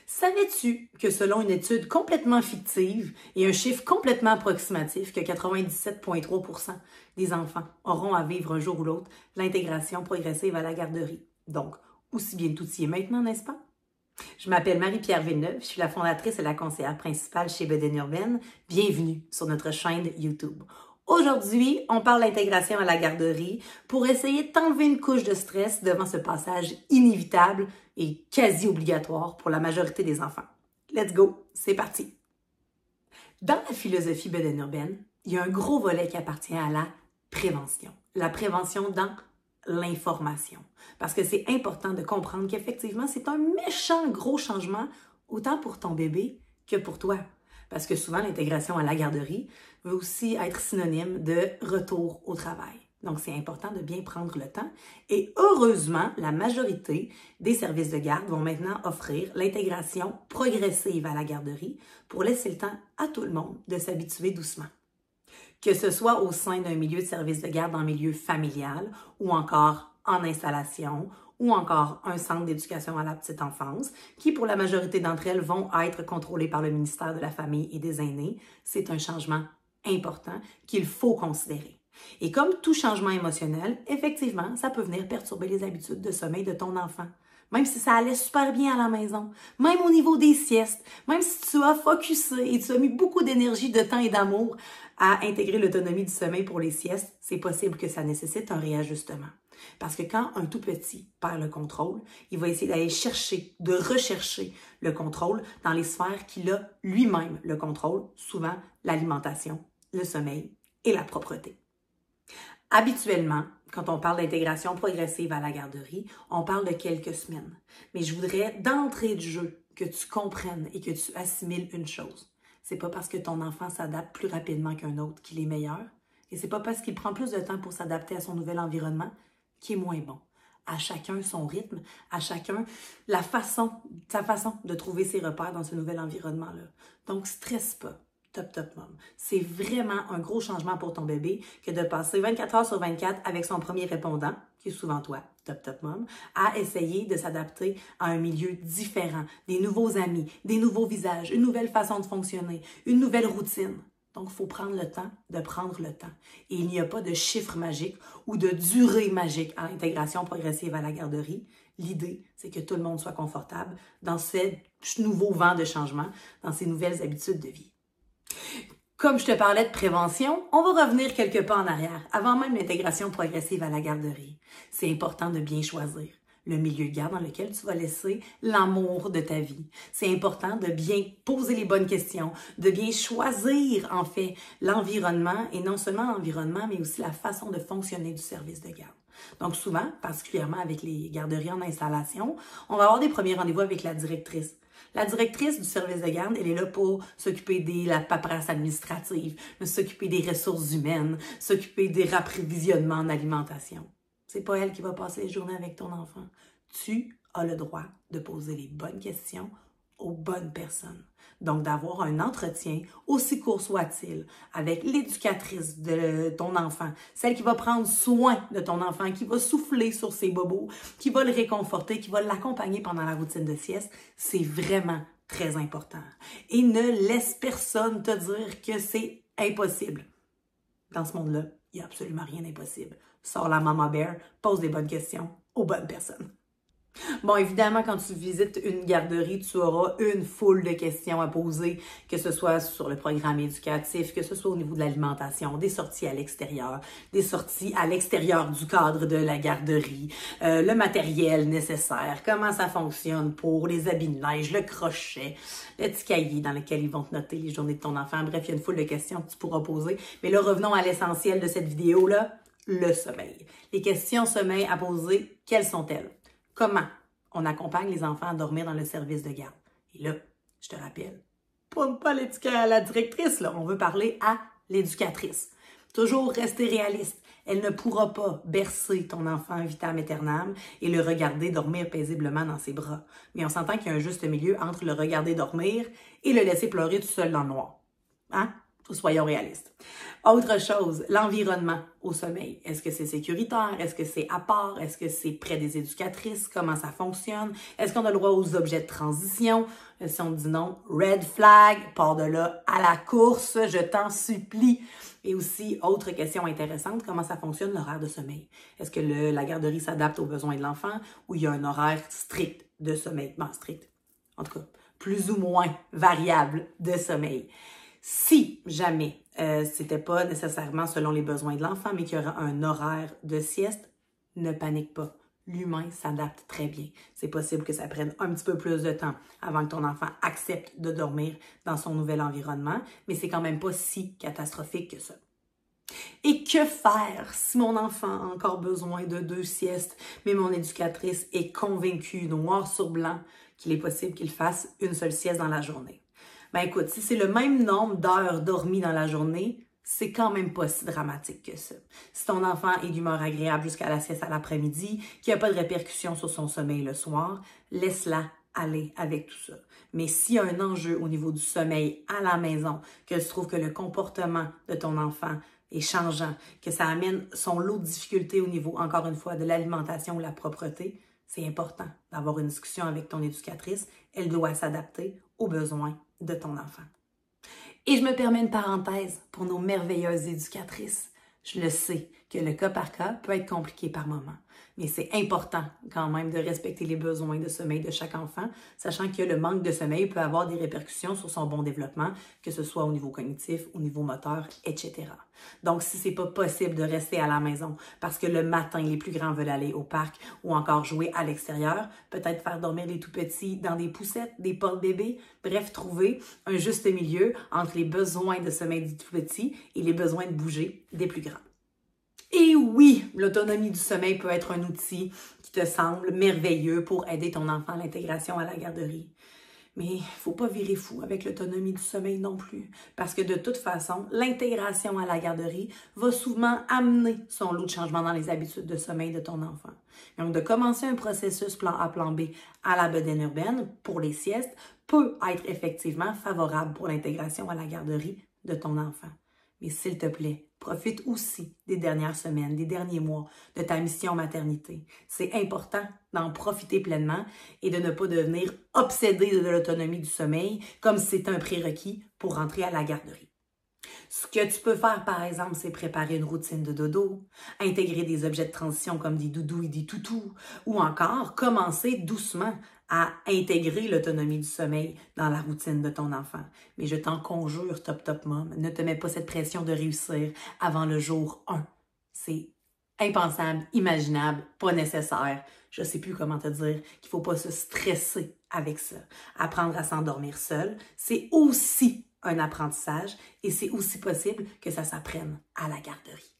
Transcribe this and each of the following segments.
Savais-tu que selon une étude complètement fictive et un chiffre complètement approximatif, que 97,3% des enfants auront à vivre un jour ou l'autre l'intégration progressive à la garderie? Donc, aussi bien tout y est maintenant, n'est-ce pas? Je m'appelle Marie-Pierre Villeneuve, je suis la fondatrice et la conseillère principale chez Bedaine Urbaine. Bienvenue sur notre chaîne YouTube. Aujourd'hui, on parle d'intégration à la garderie pour essayer de t'enlever une couche de stress devant ce passage inévitable et quasi obligatoire pour la majorité des enfants. Let's go, c'est parti! Dans la philosophie Bedaine Urbaine, il y a un gros volet qui appartient à la prévention. La prévention dans l'information. Parce que c'est important de comprendre qu'effectivement, c'est un méchant gros changement, autant pour ton bébé que pour toi. Parce que souvent, l'intégration à la garderie veut aussi être synonyme de retour au travail. Donc, c'est important de bien prendre le temps. Et heureusement, la majorité des services de garde vont maintenant offrir l'intégration progressive à la garderie pour laisser le temps à tout le monde de s'habituer doucement. Que ce soit au sein d'un milieu de service de garde en milieu familial ou encore en installation ou encore un centre d'éducation à la petite enfance, qui pour la majorité d'entre elles vont être contrôlées par le ministère de la Famille et des Aînés, c'est un changement important qu'il faut considérer. Et comme tout changement émotionnel, effectivement, ça peut venir perturber les habitudes de sommeil de ton enfant. Même si ça allait super bien à la maison, même au niveau des siestes, même si tu as focusé et tu as mis beaucoup d'énergie, de temps et d'amour à intégrer l'autonomie du sommeil pour les siestes, c'est possible que ça nécessite un réajustement. Parce que quand un tout petit perd le contrôle, il va essayer d'aller chercher, de rechercher le contrôle dans les sphères qu'il a lui-même le contrôle, souvent l'alimentation, le sommeil et la propreté. Habituellement, quand on parle d'intégration progressive à la garderie, on parle de quelques semaines. Mais je voudrais d'entrée de jeu que tu comprennes et que tu assimiles une chose. C'est pas parce que ton enfant s'adapte plus rapidement qu'un autre qu'il est meilleur. Et c'est pas parce qu'il prend plus de temps pour s'adapter à son nouvel environnement qu'il est moins bon. À chacun son rythme, à chacun sa façon de trouver ses repères dans ce nouvel environnement-là. Donc, stresse pas. Top mom. C'est vraiment un gros changement pour ton bébé que de passer 24 heures sur 24 avec son premier répondant, qui est souvent toi, top mom, à essayer de s'adapter à un milieu différent, des nouveaux amis, des nouveaux visages, une nouvelle façon de fonctionner, une nouvelle routine. Donc, il faut prendre le temps de prendre le temps. Et il n'y a pas de chiffre magique ou de durée magique à l'intégration progressive à la garderie. L'idée, c'est que tout le monde soit confortable dans ce nouveau vent de changement, dans ces nouvelles habitudes de vie. Comme je te parlais de prévention, on va revenir quelques pas en arrière, avant même l'intégration progressive à la garderie. C'est important de bien choisir le milieu de garde dans lequel tu vas laisser l'amour de ta vie. C'est important de bien poser les bonnes questions, de bien choisir en fait l'environnement, et non seulement l'environnement, mais aussi la façon de fonctionner du service de garde. Donc souvent, particulièrement avec les garderies en installation, on va avoir des premiers rendez-vous avec la directrice. La directrice du service de garde, elle est là pour s'occuper de la paperasse administrative, s'occuper des ressources humaines, s'occuper des rapprévisionnements en alimentation. C'est pas elle qui va passer les journées avec ton enfant. Tu as le droit de poser les bonnes questions aux bonnes personnes. Donc, d'avoir un entretien, aussi court soit-il, avec l'éducatrice de ton enfant, celle qui va prendre soin de ton enfant, qui va souffler sur ses bobos, qui va le réconforter, qui va l'accompagner pendant la routine de sieste, c'est vraiment très important. Et ne laisse personne te dire que c'est impossible. Dans ce monde-là, il n'y a absolument rien d'impossible. Sors la Mama Bear, pose des bonnes questions aux bonnes personnes. Bon, évidemment, quand tu visites une garderie, tu auras une foule de questions à poser, que ce soit sur le programme éducatif, que ce soit au niveau de l'alimentation, des sorties à l'extérieur, des sorties à l'extérieur du cadre de la garderie, le matériel nécessaire, comment ça fonctionne pour les habits de neige, le crochet, le petit cahier dans lequel ils vont te noter les journées de ton enfant. Bref, il y a une foule de questions que tu pourras poser. Mais là, revenons à l'essentiel de cette vidéo-là, le sommeil. Les questions sommeil à poser, quelles sont-elles? Comment on accompagne les enfants à dormir dans le service de garde? Et là, je te rappelle, pas la directrice, là. On veut parler à l'éducatrice. Toujours rester réaliste. Elle ne pourra pas bercer ton enfant vitam aeternam et le regarder dormir paisiblement dans ses bras. Mais on s'entend qu'il y a un juste milieu entre le regarder dormir et le laisser pleurer tout seul dans le noir. Hein? Soyons réalistes. Autre chose, l'environnement au sommeil. Est-ce que c'est sécuritaire? Est-ce que c'est à part? Est-ce que c'est près des éducatrices? Comment ça fonctionne? Est-ce qu'on a le droit aux objets de transition? Si on dit non, red flag, pars de là à la course, je t'en supplie. Et aussi, autre question intéressante, comment ça fonctionne l'horaire de sommeil? Est-ce que la garderie s'adapte aux besoins de l'enfant ou il y a un horaire strict de sommeil? Bon, strict, en tout cas, plus ou moins variable de sommeil. Si jamais c'était pas nécessairement selon les besoins de l'enfant, mais qu'il y aura un horaire de sieste, ne panique pas. L'humain s'adapte très bien. C'est possible que ça prenne un petit peu plus de temps avant que ton enfant accepte de dormir dans son nouvel environnement, mais c'est quand même pas si catastrophique que ça. Et que faire si mon enfant a encore besoin de 2 siestes, mais mon éducatrice est convaincue, noir sur blanc, qu'il est possible qu'il fasse une seule sieste dans la journée? Ben écoute, si c'est le même nombre d'heures dormies dans la journée, c'est quand même pas si dramatique que ça. Si ton enfant est d'humeur agréable jusqu'à la sieste à l'après-midi, qu'il n'y a pas de répercussions sur son sommeil le soir, laisse-la aller avec tout ça. Mais s'il y a un enjeu au niveau du sommeil à la maison, que tu trouves que le comportement de ton enfant est changeant, que ça amène son lot de difficultés au niveau, encore une fois, de l'alimentation ou la propreté, c'est important d'avoir une discussion avec ton éducatrice. Elle doit s'adapter aux besoins de ton enfant. Et je me permets une parenthèse pour nos merveilleuses éducatrices. Je le sais que le cas par cas peut être compliqué par moment, mais c'est important quand même de respecter les besoins de sommeil de chaque enfant, sachant que le manque de sommeil peut avoir des répercussions sur son bon développement, que ce soit au niveau cognitif, au niveau moteur, etc. Donc, si c'est pas possible de rester à la maison parce que le matin, les plus grands veulent aller au parc ou encore jouer à l'extérieur, peut-être faire dormir les tout-petits dans des poussettes, des porte-bébés, bref, trouver un juste milieu entre les besoins de sommeil des tout-petits et les besoins de bouger des plus grands. Et oui, l'autonomie du sommeil peut être un outil qui te semble merveilleux pour aider ton enfant à l'intégration à la garderie. Mais il ne faut pas virer fou avec l'autonomie du sommeil non plus, parce que de toute façon, l'intégration à la garderie va souvent amener son lot de changements dans les habitudes de sommeil de ton enfant. Donc, de commencer un processus plan A, plan B à la bedaine urbaine pour les siestes peut être effectivement favorable pour l'intégration à la garderie de ton enfant. Mais s'il te plaît, profite aussi des dernières semaines, des derniers mois de ta mission maternité. C'est important d'en profiter pleinement et de ne pas devenir obsédé de l'autonomie du sommeil comme si c'était un prérequis pour rentrer à la garderie. Ce que tu peux faire, par exemple, c'est préparer une routine de dodo, intégrer des objets de transition comme des doudous et des toutous, ou encore commencer doucement à intégrer l'autonomie du sommeil dans la routine de ton enfant. Mais je t'en conjure, top mom, ne te mets pas cette pression de réussir avant le jour 1. C'est impensable, imaginable, pas nécessaire. Je sais plus comment te dire qu'il faut pas se stresser avec ça. Apprendre à s'endormir seul, c'est aussi un apprentissage et c'est aussi possible que ça s'apprenne à la garderie.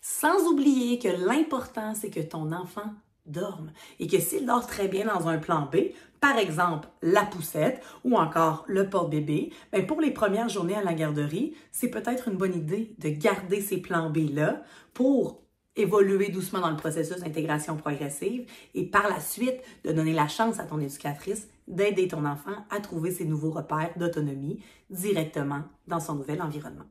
Sans oublier que l'important, c'est que ton enfant dorme et que s'il dort très bien dans un plan B, par exemple la poussette ou encore le porte-bébé, bien pour les premières journées à la garderie, c'est peut-être une bonne idée de garder ces plans B-là pour évoluer doucement dans le processus d'intégration progressive et par la suite de donner la chance à ton éducatrice d'aider ton enfant à trouver ses nouveaux repères d'autonomie directement dans son nouvel environnement.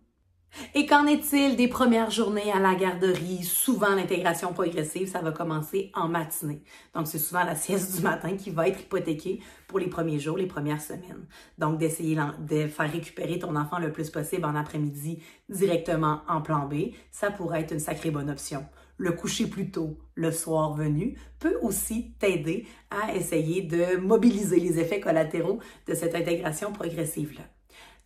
Et qu'en est-il des premières journées à la garderie? Souvent, l'intégration progressive, ça va commencer en matinée. Donc, c'est souvent la sieste du matin qui va être hypothéquée pour les premiers jours, les premières semaines. Donc, d'essayer de faire récupérer ton enfant le plus possible en après-midi directement en plan B, ça pourrait être une sacrée bonne option. Le coucher plus tôt, le soir venu, peut aussi t'aider à essayer de mobiliser les effets collatéraux de cette intégration progressive-là.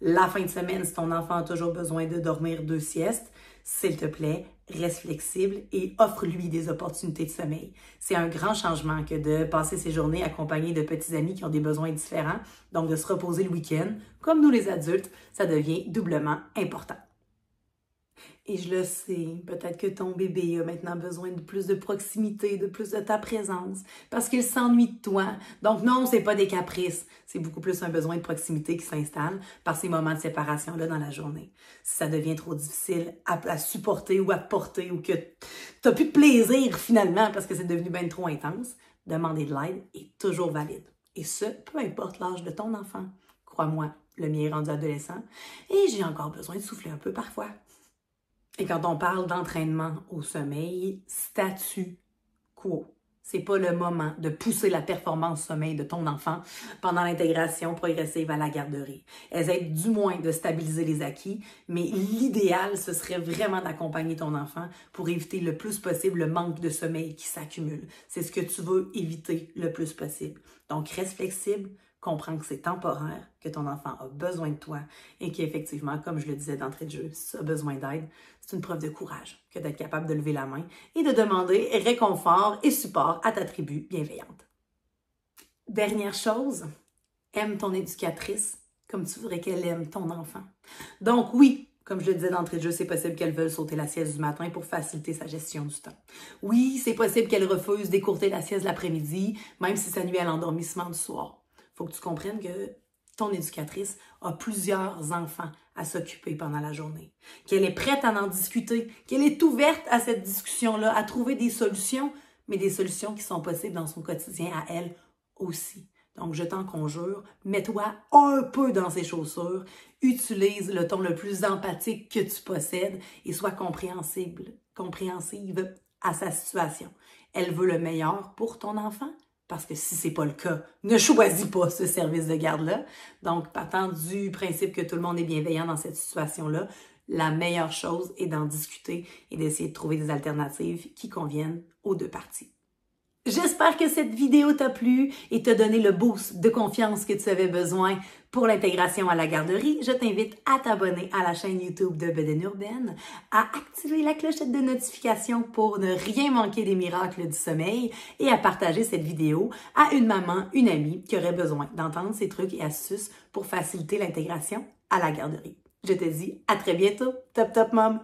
La fin de semaine, si ton enfant a toujours besoin de dormir 2 siestes, s'il te plaît, reste flexible et offre-lui des opportunités de sommeil. C'est un grand changement que de passer ses journées accompagnées de petits amis qui ont des besoins différents. Donc, de se reposer le week-end, comme nous les adultes, ça devient doublement important. Et je le sais, peut-être que ton bébé a maintenant besoin de plus de proximité, de plus de ta présence, parce qu'il s'ennuie de toi. Donc non, c'est pas des caprices, c'est beaucoup plus un besoin de proximité qui s'installe par ces moments de séparation-là dans la journée. Si ça devient trop difficile à supporter ou à porter, ou que t'as plus de plaisir finalement parce que c'est devenu bien trop intense, demander de l'aide est toujours valide. Et ce, peu importe l'âge de ton enfant. Crois-moi, le mien est rendu adolescent et j'ai encore besoin de souffler un peu parfois. Et quand on parle d'entraînement au sommeil, statu quo. C'est pas le moment de pousser la performance sommeil de ton enfant pendant l'intégration progressive à la garderie. Elles aident du moins de stabiliser les acquis, mais l'idéal, ce serait vraiment d'accompagner ton enfant pour éviter le plus possible le manque de sommeil qui s'accumule. C'est ce que tu veux éviter le plus possible. Donc, reste flexible, comprends que c'est temporaire, que ton enfant a besoin de toi et qu'effectivement, comme je le disais d'entrée de jeu, si tu as besoin d'aide, c'est une preuve de courage que d'être capable de lever la main et de demander réconfort et support à ta tribu bienveillante. Dernière chose, aime ton éducatrice comme tu voudrais qu'elle aime ton enfant. Donc oui, comme je le disais d'entrée de jeu, c'est possible qu'elle veuille sauter la sieste du matin pour faciliter sa gestion du temps. Oui, c'est possible qu'elle refuse d'écourter la sieste l'après-midi, même si ça nuit à l'endormissement du soir. Faut que tu comprennes que ton éducatrice a plusieurs enfants à s'occuper pendant la journée, qu'elle est prête à en discuter, qu'elle est ouverte à cette discussion-là, à trouver des solutions, mais des solutions qui sont possibles dans son quotidien à elle aussi. Donc, je t'en conjure, mets-toi un peu dans ses chaussures, utilise le ton le plus empathique que tu possèdes et sois compréhensive à sa situation. Elle veut le meilleur pour ton enfant. Parce que si c'est pas le cas, ne choisis pas ce service de garde-là. Donc, partant du principe que tout le monde est bienveillant dans cette situation-là, la meilleure chose est d'en discuter et d'essayer de trouver des alternatives qui conviennent aux deux parties. J'espère que cette vidéo t'a plu et t'a donné le boost de confiance que tu avais besoin pour l'intégration à la garderie. Je t'invite à t'abonner à la chaîne YouTube de Bedaine Urbaine, à activer la clochette de notification pour ne rien manquer des miracles du sommeil et à partager cette vidéo à une maman, une amie qui aurait besoin d'entendre ces trucs et astuces pour faciliter l'intégration à la garderie. Je te dis à très bientôt. Top, top, mom!